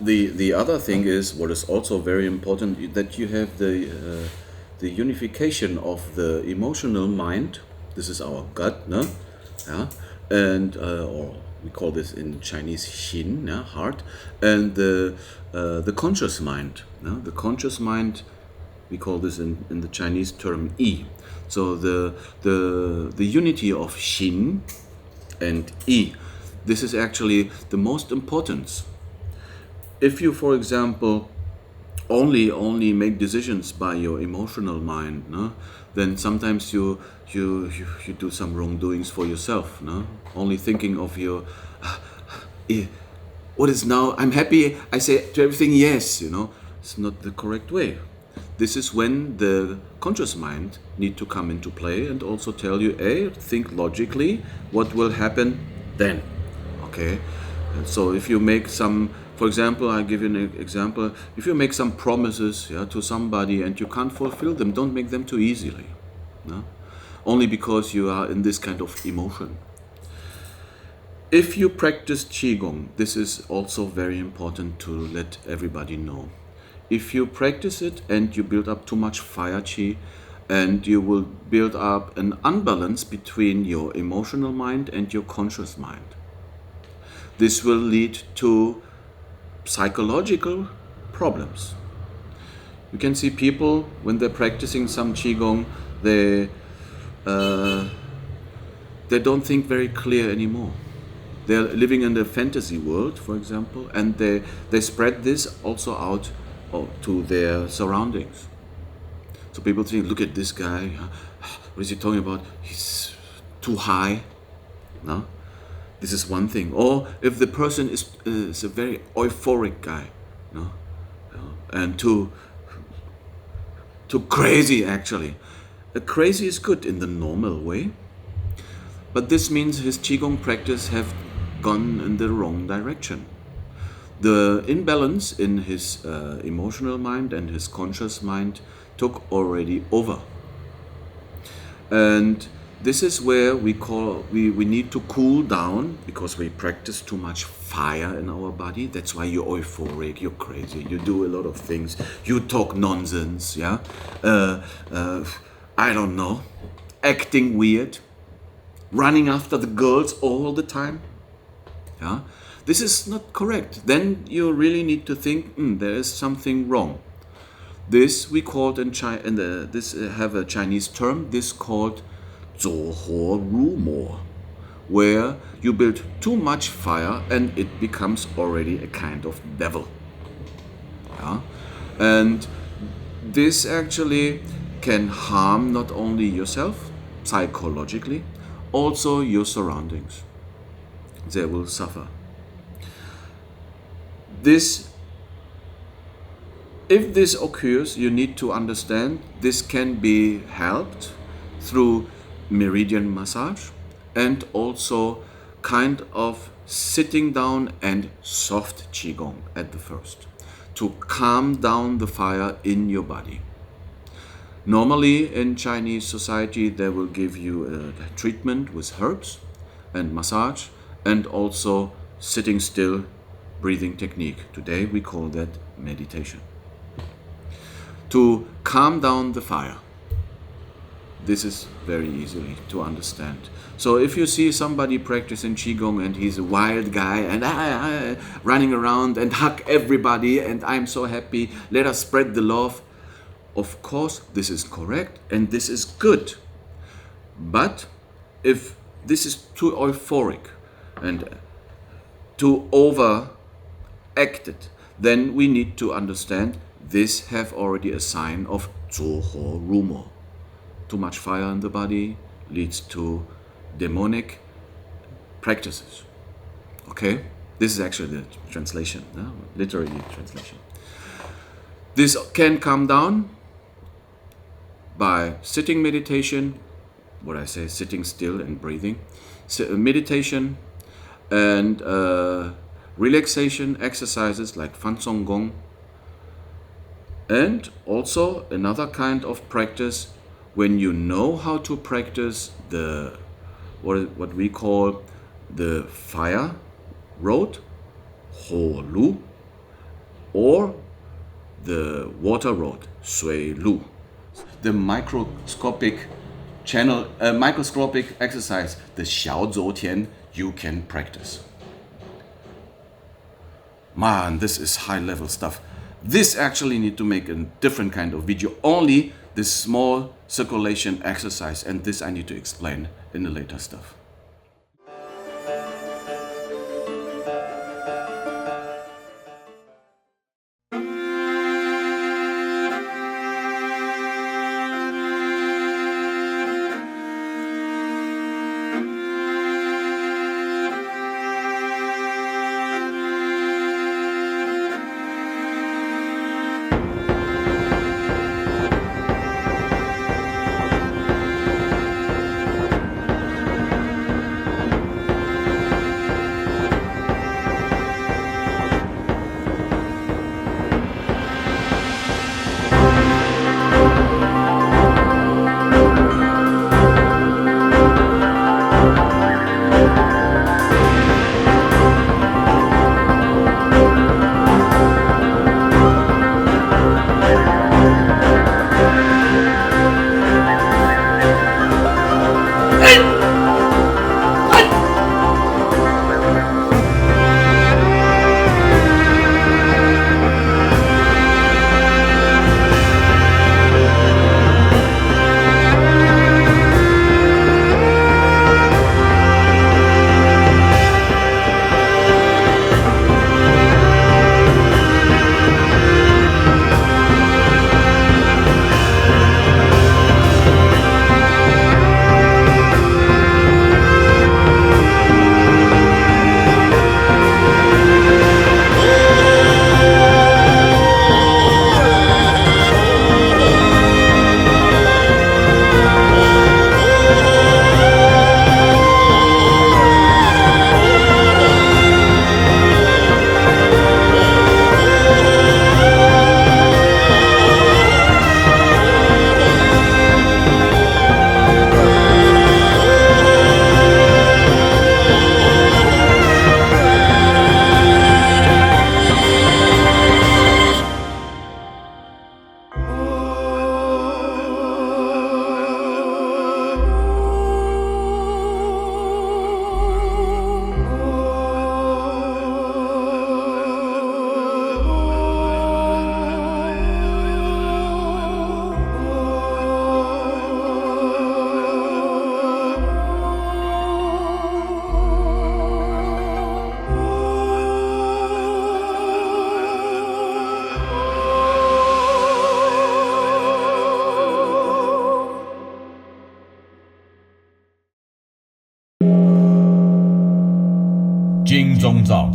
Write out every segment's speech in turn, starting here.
The other thing is what is also very important, that you have the unification of the emotional mind. This is our gut, no? Yeah, and or we call this in Chinese Xin, yeah, heart, and the conscious mind. No? The conscious mind, we call this in the Chinese term Yi. So the unity of Xin and Yi. This is actually the most important. If you, for example, only make decisions by your emotional mind, no? Then sometimes you do some wrongdoings for yourself, no? Only thinking of your what is now, I'm happy, I say to everything yes, it's not the correct way. This is when the conscious mind need to come into play and also tell you, hey, think logically, what will happen then, okay? So if you make some, for example, I give you an example, if you make some promises, yeah, to somebody and you can't fulfill them, don't make them too easily, no? Only because you are in this kind of emotion. If you practice Qigong, this is also very important to let everybody know. If you practice it and you build up too much fire Qi, and you will build up an unbalance between your emotional mind and your conscious mind. This will lead to psychological problems. You can see people, when they're practicing some Qigong, they don't think very clear anymore. They're living in the fantasy world, for example, and they spread this also out to their surroundings. So people think, look at this guy, what is he talking about? He's too high. No? This is one thing. Or if the person is a very euphoric guy, no? And too crazy actually. Crazy is good in the normal way, but this means his Qigong practice have gone in the wrong direction. The imbalance in his emotional mind and his conscious mind took already over. And this is where we need to cool down, because we practice too much fire in our body. That's why you're euphoric, you're crazy, you do a lot of things, you talk nonsense, yeah? I don't know, acting weird, running after the girls all the time. Yeah? This is not correct. Then you really need to think, there is something wrong. This we called this have a Chinese term, this called 走火入魔, where you build too much fire and it becomes already a kind of devil. Yeah? And this actually can harm not only yourself psychologically, also your surroundings. They will suffer. If this occurs, you need to understand this can be helped through meridian massage and also kind of sitting down and soft Qigong at the first to calm down the fire in your body. Normally in Chinese society they will give you a treatment with herbs and massage and also sitting still breathing technique. Today we call that meditation. To calm down the fire. This is very easily to understand. So if you see somebody practicing Qigong and he's a wild guy and running around and hug everybody and I'm so happy, let us spread the love. Of course, this is correct and this is good. But if this is too euphoric and too overacted, then we need to understand this have already a sign of 走火入魔. Too much fire in the body leads to demonic practices. Okay? This is actually the translation, literally translation. This can come down by sitting meditation, what I say, sitting still and breathing, meditation and relaxation exercises like Fan Song Gong, and also another kind of practice when you know how to practice the what we call the fire road, Ho Lu, or the water road, 水路. The microscopic exercise, the 小周天, you can practice. Man, this is high level stuff. This actually need to make a different kind of video, only this small circulation exercise, and this I need to explain in the later stuff.金钟罩，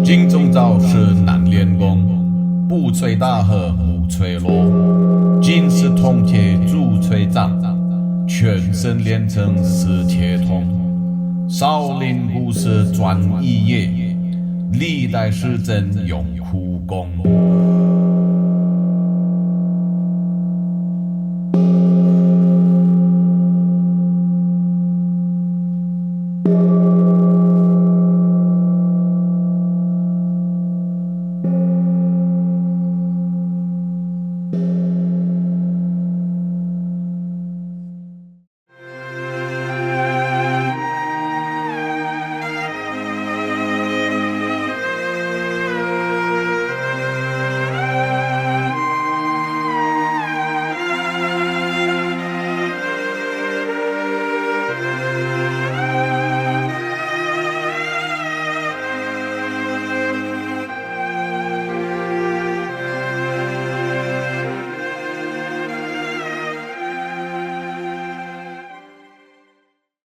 金钟罩是南练功，不吹大和不吹锣。金是铜铁铸锤杖，全身练成是铁铜。少林武是专一业，历代师真用苦功。